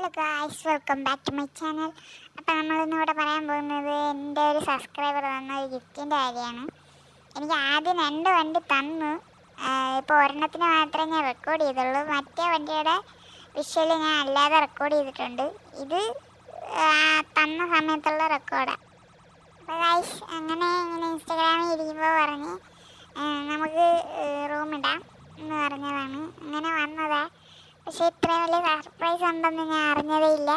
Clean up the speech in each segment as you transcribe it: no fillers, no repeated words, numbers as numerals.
Hello guys, welcome back to my channel. അപ്പോൾ നമ്മളിന്നിവിടെ പറയാൻ പോകുന്നത് എൻ്റെ ഒരു സബ്സ്ക്രൈബർ തന്ന ഒരു ഗിഫ്റ്റിൻ്റെ കാര്യമാണ്. എനിക്ക് ആദ്യം 2 വണ്ടി തന്നു. ഇപ്പോൾ ഒരെണ്ണത്തിന് മാത്രമേ ഞാൻ റെക്കോർഡ് ചെയ്തുള്ളൂ. മറ്റേ വണ്ടിയുടെ വിഷ്വൽ ഞാൻ അല്ലാതെ റെക്കോർഡ് ചെയ്തിട്ടുണ്ട്. ഇത് തന്ന സമയത്തുള്ള റെക്കോർഡാണ്. അപ്പോൾ ഗായ്സ് ഇങ്ങനെ ഇൻസ്റ്റാഗ്രാമിൽ ഇരിക്കുമ്പോൾ പറഞ്ഞ് നമുക്ക് റൂമിടാം എന്ന് പറഞ്ഞതാണ്. അങ്ങനെ വന്നതാണ്. പക്ഷേ ഇത്രയും വലിയ സർപ്രൈസ് ഉണ്ടെന്ന് ഞാൻ അറിഞ്ഞതേ ഇല്ല.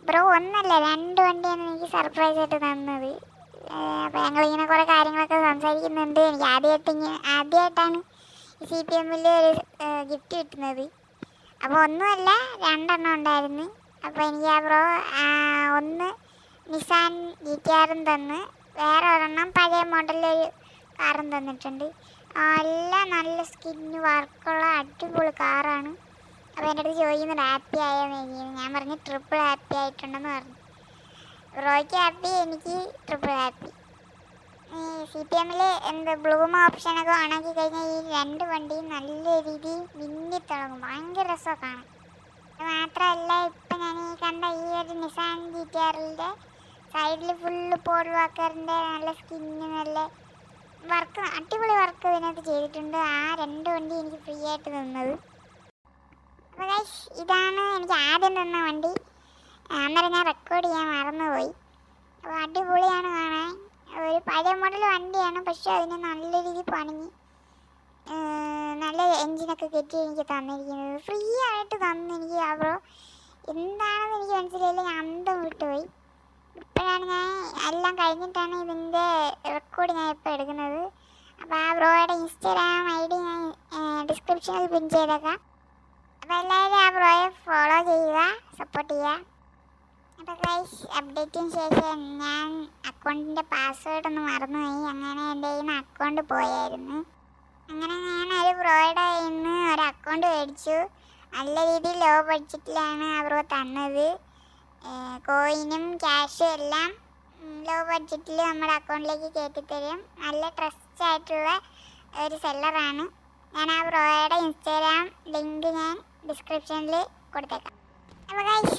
ബ്രോ ഒന്നല്ല 2 വണ്ടിയാണ് എനിക്ക് സർപ്രൈസ് ആയിട്ട് തന്നത്. അപ്പോൾ ഞങ്ങളിങ്ങനെ കുറേ കാര്യങ്ങളൊക്കെ സംസാരിക്കുന്നുണ്ട്. എനിക്ക് ആദ്യമായിട്ടാണ് CPM-ൽ ഒരു ഗിഫ്റ്റ് കിട്ടുന്നത്. അപ്പോൾ ഒന്നുമല്ല, 2 എണ്ണം ഉണ്ടായിരുന്നു. അപ്പോൾ എനിക്ക് ആ ബ്രോ ഒന്ന് നിസാൻ GTR തന്ന്, വേറെ ഒരെണ്ണം പഴയ മോഡലൊരു കാറും തന്നിട്ടുണ്ട്. എല്ലാം നല്ല സ്കിന്ന് വർക്കുള്ള അടിപൊളി കാറാണ്. അപ്പോൾ എൻ്റെ അടുത്ത് ചോദിക്കുന്നത് ഹാപ്പി ആയെന്ന് ചോദിക്കുന്നത്. ഞാൻ പറഞ്ഞു ട്രിപ്പിൾ ഹാപ്പി ആയിട്ടുണ്ടെന്ന് പറഞ്ഞു. ബ്രോയ്ക്ക് ഹാപ്പി, എനിക്ക് ട്രിപ്പിൾ ഹാപ്പി. ഈ CPM-ൽ ബ്ലൂം ഓപ്ഷനൊക്കെ ഓണാക്കി കഴിഞ്ഞാൽ ഈ 2 വണ്ടിയും നല്ല രീതിയിൽ മിന്നിത്തിളങ്ങും. ഭയങ്കര രസമൊക്കെ കാണാം. അത് മാത്രമല്ല, ഇപ്പം ഞാൻ ഈ കണ്ട ഈ ഒരു നിസാൻ GTR-ൻ്റെ സൈഡിൽ ഫുള്ള് പോൾ വാക്കറിൻ്റെ നല്ല സ്കിന്ന്, നല്ല വർക്ക്, അടിപൊളി വർക്ക് ഇതിനകത്ത് ചെയ്തിട്ടുണ്ട്. ആ 2 വണ്ടി എനിക്ക് ഫ്രീ ആയിട്ട് തന്നത്. അപ്പോൾ ഗൈസ്, ഇതാണ് എനിക്ക് ആദ്യം തന്ന വണ്ടി. അന്നേരം ഞാൻ റെക്കോർഡ് ചെയ്യാൻ മറന്നുപോയി. അപ്പോൾ അടിപൊളിയാണ് കാണാൻ. ഒരു പഴയ മോഡൽ വണ്ടിയാണ്, പക്ഷേ അതിന് നല്ല രീതിയിൽ പണിഞ്ഞ് നല്ല എൻജിനൊക്കെ കെട്ടി എനിക്ക് തന്നിരിക്കുന്നത്. ഫ്രീ ആയിട്ട് തന്നു എനിക്ക്. ആ ബ്രോ എന്താണെന്ന് എനിക്ക് മനസ്സിലായില്ല. ഞാൻ അന്തം വിട്ടുപോയി. ഇപ്പോഴാണ് ഞാൻ എല്ലാം കഴിഞ്ഞിട്ടാണ് ഇതിൻ്റെ റെക്കോർഡ് ഞാൻ ഇപ്പോൾ എടുക്കുന്നത്. അപ്പോൾ ആ ബ്രോയുടെ ഇൻസ്റ്റാഗ്രാം ID ഞാൻ ഡിസ്ക്രിപ്ഷനിൽ പിൻ ചെയ്തേക്കാം. അപ്പോൾ എല്ലാവരും ആ ബ്രോയെ ഫോളോ ചെയ്യുക, സപ്പോർട്ട് ചെയ്യുക. അപ്പോൾ ഗൈസ്, അപ്ഡേറ്റിന് ശേഷം ഞാൻ അക്കൗണ്ടിൻ്റെ പാസ്വേഡ് ഒന്ന് മറന്നുപോയി. അങ്ങനെ എൻ്റെ കയ്യിൽ നിന്ന് അക്കൗണ്ട് പോയായിരുന്നു. അങ്ങനെ ഞാൻ ഒരു ബ്രോയുടെ കയ്യിൽ നിന്ന് ഒരു അക്കൗണ്ട് മേടിച്ചു. നല്ല രീതിയിൽ ലോ ബഡ്ജറ്റിലാണ് ആ ബ്രോ തന്നത്. കോയിനും ക്യാഷും എല്ലാം ലോ ബഡ്ജറ്റിൽ നമ്മുടെ അക്കൗണ്ടിലേക്ക് കയറ്റിത്തരും. നല്ല ട്രസ്റ്റ് ആയിട്ടുള്ള ഒരു സെല്ലറാണ്. ഞാൻ ആ ബ്രോയുടെ ഇൻസ്റ്റാഗ്രാം ലിങ്ക് ഞാൻ ഡിസ്ക്രിപ്ഷനിൽ കൊടുത്തേക്കാം. അപ്പോൾ ഗൈസ്,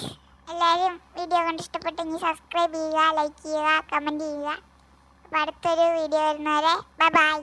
എല്ലാവരും വീഡിയോ കണ്ട് ഇഷ്ടപ്പെട്ടെങ്കിൽ സബ്സ്ക്രൈബ് ചെയ്യുക, ലൈക്ക് ചെയ്യുക, കമൻറ്റ് ചെയ്യുക. അപ്പോൾ അടുത്തൊരു വീഡിയോ വരുന്നവരെ ബൈ ബൈ.